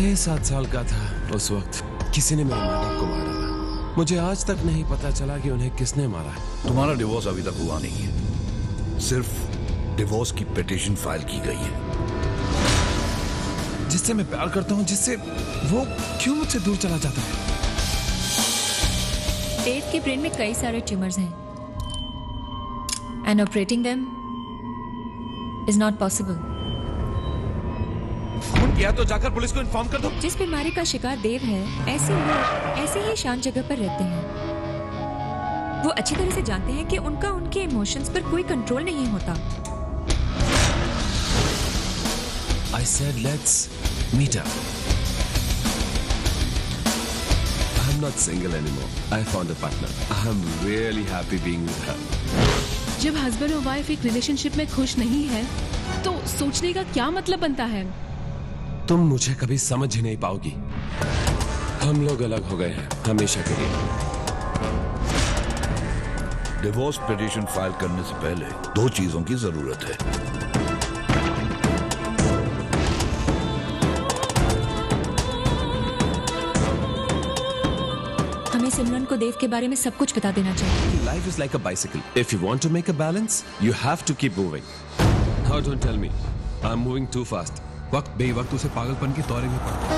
6-7 साल का था उस वक्त किसी ने मेरे माँ बाप को मार डाला। मुझे आज तक नहीं पता चला कि उन्हें किसने मारा। तुम्हारा डिवोर्स अभी तक हुआ नहीं है, सिर्फ डिवोर्स की पिटीशन फाइल की गई है। जिससे मैं प्यार करता हूँ, जिससे वो क्यों मुझसे दूर चला जाता है? डेव के ब्रेन में कई सारे ट्यूमर्स हैं and operating them is not possible. Phone किया तो जाकर पुलिस को इन्फॉर्म कर दो। जिस बीमारी का शिकार देव है, ऐसे लोग ऐसे ही शांत जगह पर रहते हैं। वो अच्छी तरह से जानते हैं कि उनका उनके इमोशंस पर कोई कंट्रोल नहीं होता। I said let's meet up. I'm not single anymore. I found a partner. I'm really happy being with her. जब हस्बैंड और वाइफ एक रिलेशनशिप में खुश नहीं है तो सोचने का क्या मतलब बनता है? तुम मुझे कभी समझ ही नहीं पाओगी। हम लोग अलग हो गए हैं हमेशा के लिए। डिवोर्स पिटीशन फाइल करने से पहले 2 चीजों की जरूरत है। हमें सिमरन को देव के बारे में सब कुछ बता देना चाहिए। Life is like a bicycle. If you want to make a balance, you have to keep moving. Now don't tell me I'm moving too fast. वक्त बेवक्त उसे पागलपन के दौरे में पड़ा।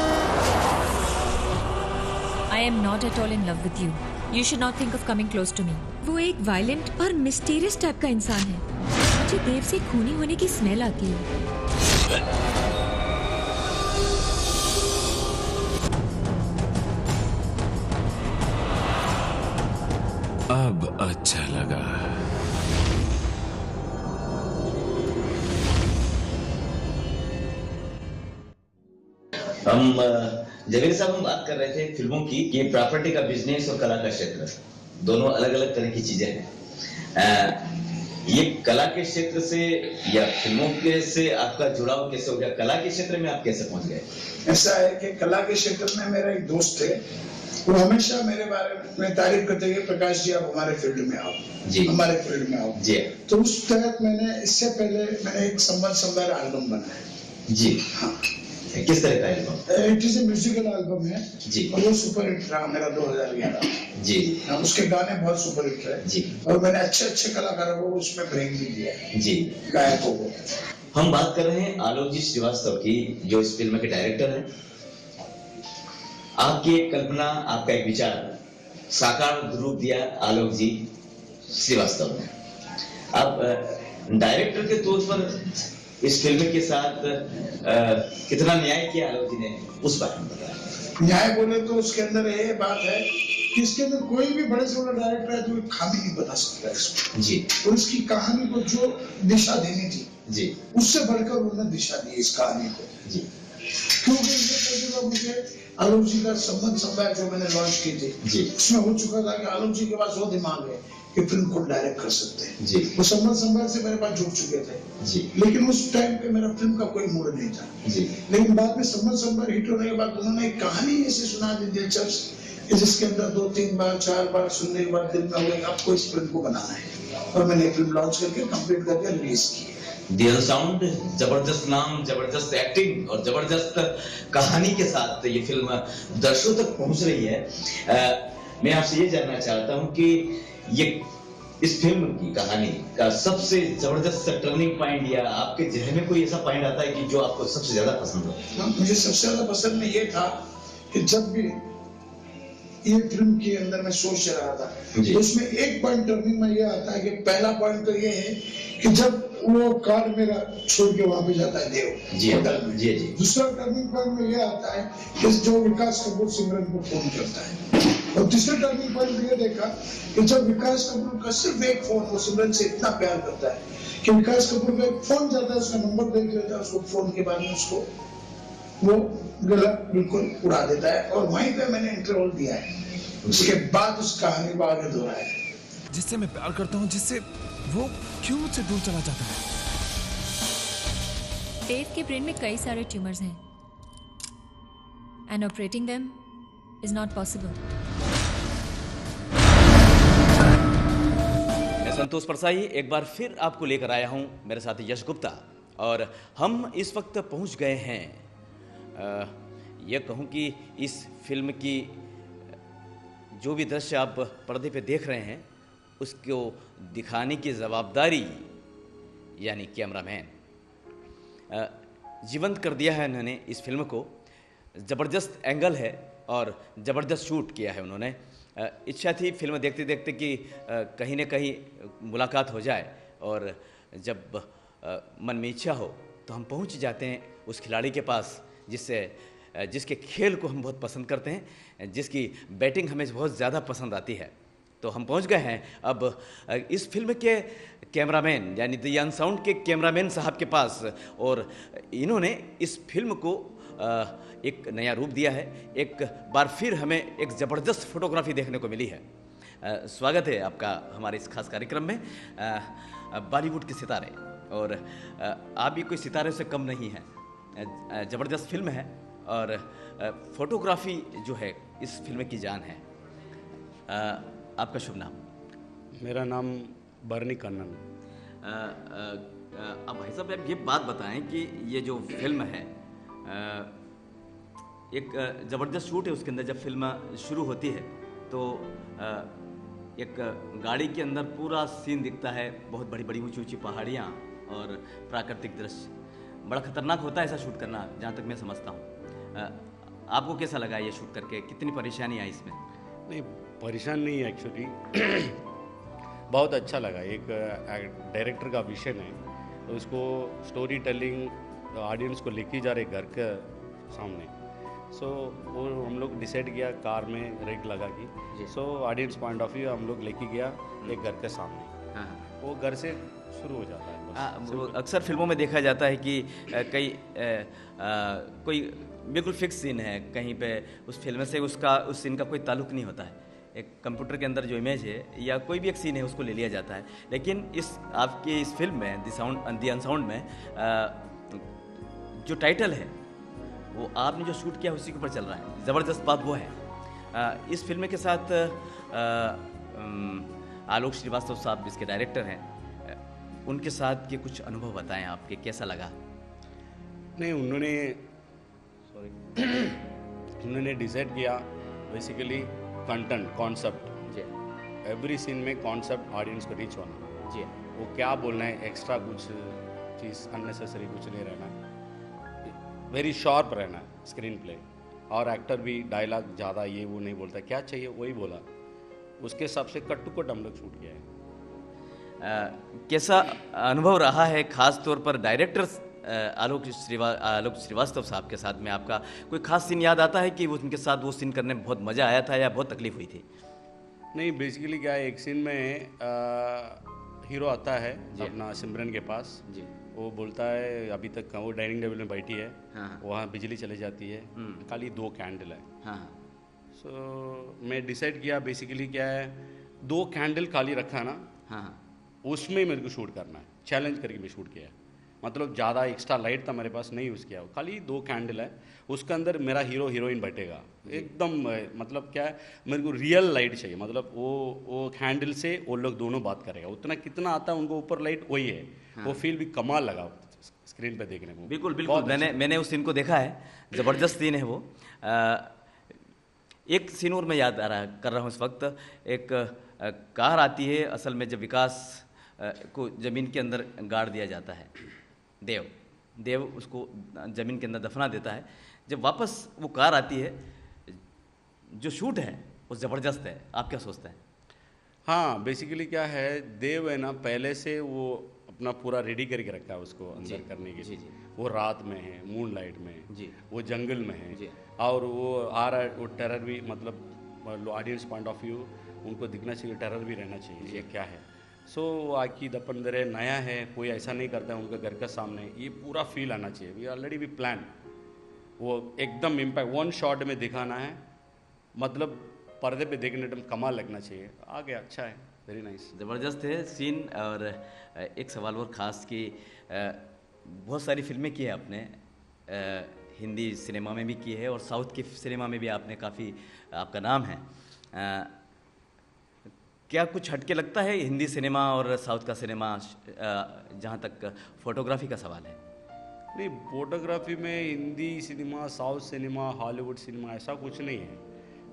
I am not at all in love with you. You should not think of coming close to me. वो एक violent और मिस्टीरियस टाइप का इंसान है। मुझे देव से खूनी होने की स्मेल आती है। अब अच्छा लगा। हम जवेद साहब, हम बात कर रहे थे फिल्मों की कि प्रॉपर्टी का बिजनेस और कला का क्षेत्र दोनों अलग अलग तरह की चीजें हैं। ये कला के क्षेत्र से या फिल्मों के से आपका जुड़ाव कैसे हो गया? कला के क्षेत्र में आप कैसे पहुंच गए? ऐसा है कि कला के क्षेत्र में मेरा एक दोस्त है, वो हमेशा मेरे बारे में तारीफ करते हैं, प्रकाश जी आप हमारे फील्ड में आओ जी, हमारे फील्ड में आओ जी। तो उस तहत मैंने इससे पहले मैंने एक संबंध संभार एल्बम बनाया जी। हाँ, किस तरह का album? It is a musical album है जी, और वो सुपर हिट रहा मेरा 2011 जी। हाँ, उसके गाने बहुत सुपर हिट रहे जी, और मैंने अच्छे कलाकारों को उसमें ब्रेक भी दिया जी, गायकों को। हम बात कर रहे हैं आलोक जी श्रीवास्तव की, जो इस फिल्म के डायरेक्टर हैं। आपकी एक कल्पना, आपका एक विचार साकार रूप दिया आलोक जी श्रीवास्तव ने। आप डायरेक्टर के तौर पर इस फिल्म के साथ कितना न्याय किया आलोक जी ने, उस बारे में बताया। न्याय बोले तो उसके अंदर ये बात है कि इसके अंदर कोई भी बड़े से बड़ा डायरेक्टर है तो खामी नहीं बता सकता इसको जी, और इसकी कहानी को जो दिशा देनी थी जी, उससे बढ़कर उन्होंने दिशा दी इस कहानी को जी। क्योंकि ये मुझे आलोक जी का संबंध संभार जो मैंने लॉन्च की थी जी, उसमें हो चुका था कि आलोक जी के पास वो दिमाग है कि फिल्म को डायरेक्ट कर सकते हैं जी। वो संबंध संभार से मेरे पास जुड़ चुके थे जी, लेकिन उस टाइम पे मेरा फिल्म का कोई मूड नहीं था जी। लेकिन बाद में संबंध संभार हिट होने के बाद उन्होंने एक कहानी ऐसी सुना दी दिलचस्प, जिसके अंदर 2-3 बार 4 बार सुनने के बाद दिल में हो गया आपको इस फिल्म को बनाना है, और मैंने फिल्म लॉन्च करके कंप्लीट करके रिलीज की। दिल साउंड, जबरदस्त नाम, जबरदस्त एक्टिंग और जबरदस्त कहानी के साथ ये फिल्म दर्शकों तक पहुंच रही है। मैं आपसे ये जानना चाहता हूं कि ये इस फिल्म की कहानी का सबसे जबरदस्त टर्निंग पॉइंट या आपके जहन में कोई ऐसा पॉइंट आता है कि जो आपको सबसे ज्यादा पसंद हो? मुझे सबसे ज्यादा पसंद में ये था कि जब भी ये फिल्म के अंदर मैं सोच रहा था तो उसमें एक पॉइंट टर्निंग में ये आता है कि पहला पॉइंट तो ये है कि जब वो कार मेरा छोड़ के वहां पे जाता है देव जी जी जी। दूसरा टर्निंग पॉइंट में ये आता है कि जो विकास कपूर सिमरन को फोन करता है, और तीसरा टर्निंग पॉइंट ये देखा कि जब विकास कपूर का सिर्फ एक फोन वो सिमरन से इतना प्यार करता है कि विकास कपूर का एक फोन जाता है, उसका नंबर देख लेता है, उसको फोन के बारे में उसको वो गला बिल्कुल उड़ा देता है, और वहीं पे मैंने इंटरवल दिया है। उसके बाद उस कहानी को आगे दोहराया है। जिससे मैं प्यार करता हूँ, जिससे वो क्यों मुझसे दूर चला जाता है? देव के ब्रेन में कई सारे ट्यूमर्स हैं and operating them is not possible. मैं संतोष परसाई एक बार फिर आपको लेकर आया हूं, मेरे साथ यश गुप्ता, और हम इस वक्त पहुंच गए हैं ये कहूँ कि इस फिल्म की जो भी दृश्य आप पर्दे पे देख रहे हैं उसको दिखाने की जवाबदारी यानी कैमरामैन जीवंत कर दिया है उन्होंने इस फिल्म को। ज़बरदस्त एंगल है और ज़बरदस्त शूट किया है उन्होंने। इच्छा थी फिल्म देखते देखते कि कहीं न कहीं मुलाकात हो जाए, और जब मन में इच्छा हो तो हम पहुंच जाते हैं उस खिलाड़ी के पास जिसके खेल को हम बहुत पसंद करते हैं, जिसकी बैटिंग हमें बहुत ज़्यादा पसंद आती है। तो हम पहुंच गए हैं अब इस फिल्म के कैमरामैन यानी द अनसाउंड के कैमरामैन साहब के पास, और इन्होंने इस फिल्म को एक नया रूप दिया है। एक बार फिर हमें एक ज़बरदस्त फोटोग्राफी देखने को मिली है। स्वागत है आपका हमारे इस खास कार्यक्रम में। बॉलीवुड के सितारे, और आप भी कोई सितारे से कम नहीं हैं। ज़बरदस्त फिल्म है और फोटोग्राफी जो है इस फिल्म की जान है। आपका शुभ नाम? मेरा नाम बर्नी कन्नन। अब भाई साहब आप ये बात बताएं कि ये जो फिल्म है एक ज़बरदस्त शूट है उसके अंदर। जब फिल्म शुरू होती है तो एक गाड़ी के अंदर पूरा सीन दिखता है, बहुत बड़ी बड़ी ऊंची ऊंची पहाड़ियाँ और प्राकृतिक दृश्य। बड़ा खतरनाक होता है ऐसा शूट करना, जहाँ तक मैं समझता हूँ। आपको कैसा लगा ये शूट करके? कितनी परेशानी आई इसमें? नहीं, परेशान नहीं है एक्चुअली। बहुत अच्छा लगा। एक डायरेक्टर का विजन है तो उसको स्टोरी टेलिंग ऑडियंस को लेके जा रहे घर के सामने। सो वो हम लोग डिसाइड किया कार में रेक लगा की। So audience point of view हम लोग लेके गया एक घर के सामने। वो घर से शुरू हो जाता है। अक्सर फिल्मों में देखा जाता है कि कई कोई बिल्कुल फिक्स सीन है कहीं पे, उस फिल्म से उस सीन का कोई ताल्लुक नहीं होता है। एक कंप्यूटर के अंदर जो इमेज है या कोई भी एक सीन है उसको ले लिया जाता है। लेकिन आपके इस फिल्म में द अनसाउंड में जो टाइटल है वो आपने जो शूट किया उसी के ऊपर चल रहा है। ज़बरदस्त बात वो है। इस फिल्म के साथ आलोक श्रीवास्तव साहब इसके डायरेक्टर हैं, उनके साथ के कुछ अनुभव बताएं आपके, कैसा लगा? नहीं, उन्होंने डिसाइड किया basically content, concept. Every scene में कॉन्सेप्ट ऑडियंस को रीच होना। जी, वो क्या बोलना है, एक्स्ट्रा कुछ चीज़ अननेसेसरी कुछ नहीं रहना है, वेरी शार्प रहना है स्क्रीन प्ले। और एक्टर भी डायलॉग ज़्यादा ये वो नहीं बोलता, क्या चाहिए वही बोला। उसके हिसाब से कट टू कट हम लोग शूट किया है। कैसा अनुभव रहा है खास तौर पर डायरेक्टर आलोक श्रीवास्तव साहब के साथ में? आपका कोई खास सीन याद आता है कि उनके साथ वो सीन करने में बहुत मज़ा आया था या बहुत तकलीफ हुई थी? नहीं, बेसिकली क्या है, एक सीन में हीरो आता है अपना सिमरन के पास जी। वो बोलता है अभी तक वो डाइनिंग टेबल में बैठी है, वहाँ बिजली चली जाती है, खाली 2 कैंडल है। सो मैं डिसाइड किया बेसिकली क्या है, 2 कैंडल खाली रखा ना, उसमें मेरे को शूट करना है। चैलेंज करके मैं शूट किया है। मतलब ज़्यादा एक्स्ट्रा लाइट था मेरे पास नहीं यूज़ किया, खाली 2 कैंडल है, उसके अंदर मेरा हीरो हीरोइन बैठेगा एकदम। मतलब क्या है, मेरे को रियल लाइट चाहिए। मतलब वो कैंडल से वो लोग दोनों बात करेगा, उतना कितना आता है उनको ऊपर लाइट वही है। वो फील भी कमाल लगा स्क्रीन पे देखने में। बिल्कुल बिल्कुल, मैंने उस सीन को देखा है, ज़बरदस्त सीन है वो। एक सीन और मैं याद कर रहा हूँ इस वक्त। एक कार आती है, असल में जब विकास को ज़मीन के अंदर गाड़ दिया जाता है, देव उसको ज़मीन के अंदर दफना देता है। जब वापस वो कार आती है, जो शूट है वो ज़बरदस्त है। आप क्या सोचते हैं? हाँ, बेसिकली क्या है, देव है ना, पहले से वो अपना पूरा रेडी करके रखा है उसको अंदर करने के लिए। वो रात में है, मून लाइट में जी। वो जंगल में है और वो आ रहा है। वो टेरर भी, मतलब ऑडियंस पॉइंट ऑफ व्यू उनको दिखना चाहिए, टेरर भी रहना चाहिए, ये क्या है। सो आकी दपंदर है, नया है, कोई ऐसा नहीं करता है उनका घर का सामने, ये पूरा फील आना चाहिए। वी ऑलरेडी वी प्लान, वो एकदम इम्पैक्ट 1 शॉट में दिखाना है, मतलब पर्दे पे देखने में कमाल लगना चाहिए। आ गया, अच्छा है, वेरी नाइस, ज़बरदस्त है सीन। और एक सवाल और ख़ास कि बहुत सारी फिल्में की है आपने, हिंदी सिनेमा में भी की है और साउथ की सिनेमा में भी आपने काफ़ी आपका नाम है। क्या कुछ हटके लगता है हिंदी सिनेमा और साउथ का सिनेमा, जहाँ तक फोटोग्राफी का सवाल है? नहीं, फोटोग्राफी में Hindi cinema, south cinema, Hollywood cinema ऐसा कुछ नहीं है।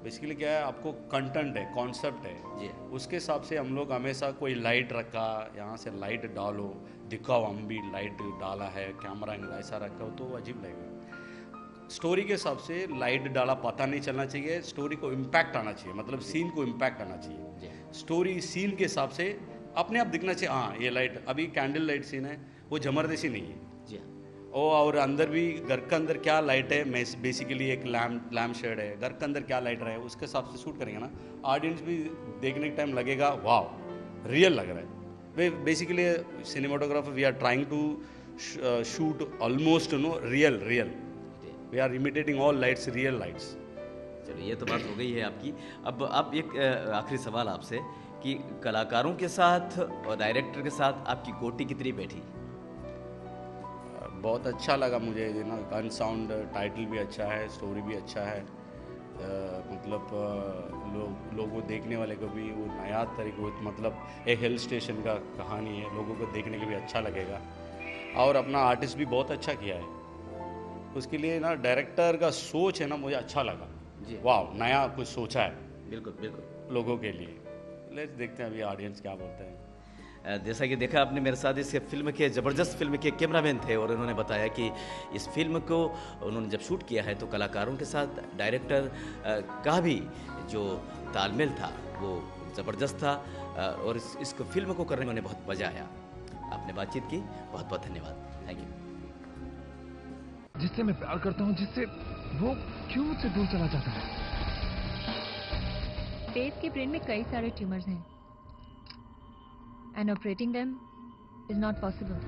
बेसिकली क्या है, आपको कंटेंट है, कॉन्सेप्ट है जी। उसके हिसाब से हम लोग हमेशा कोई लाइट रखा, यहाँ से लाइट डालो, दिखाओ हम भी लाइट डाला है, कैमरा एंगल ऐसा रखा हो तो अजीब लगेगा। स्टोरी के हिसाब से लाइट डाला पता नहीं चलना चाहिए, स्टोरी को इम्पैक्ट आना चाहिए, मतलब सीन को इम्पैक्ट आना चाहिए। स्टोरी सीन के हिसाब से अपने आप दिखना चाहिए। हाँ, ये लाइट अभी कैंडल लाइट सीन है, वो जबरदस्ती नहीं है जी। और अंदर भी घर के अंदर क्या लाइट है, बेसिकली एक लैम्प शेड है, घर के अंदर क्या लाइट रहा है उसके हिसाब से शूट करेंगे ना, ऑडियंस भी देखने के टाइम लगेगा वाह रियल लग रहा है। Basically cinematographer we are trying to shoot almost real we are imitating all lights, real lights. चलो ये तो बात हो गई है आपकी। अब एक आखिरी सवाल आपसे कि कलाकारों के साथ और डायरेक्टर के साथ आपकी गोटी कितनी बैठी? बहुत अच्छा लगा मुझे ना, गन साउंड टाइटल भी अच्छा है, स्टोरी भी अच्छा है, मतलब लोगों देखने वाले को भी वो नया तरीके, मतलब एक हिल स्टेशन का कहानी है, लोगों को देखने के भी अच्छा लगेगा। और अपना आर्टिस्ट भी बहुत अच्छा किया है, उसके लिए ना डायरेक्टर का सोच है ना, मुझे अच्छा लगा जी। वाह, नया कुछ सोचा है बिल्कुल बिल्कुल लोगों के लिए। लेट्स देखते हैं अभी ऑडियंस क्या बोलते हैं। जैसा कि देखा आपने, मेरे साथ इस फिल्म के ज़बरदस्त फिल्म के कैमरामैन थे और उन्होंने बताया कि इस फिल्म को उन्होंने जब शूट किया है तो कलाकारों के साथ डायरेक्टर का भी जो तालमेल था वो ज़बरदस्त था और इस फिल्म को करने में उन्हें बहुत मज़ा आया। आपने बातचीत की, बहुत बहुत धन्यवाद, थैंक यू। जिससे मैं प्यार करता हूँ, जिससे वो क्यों मुझसे दूर चला जाता है? देव के ब्रेन में कई सारे ट्यूमर्स हैं and operating them is not possible.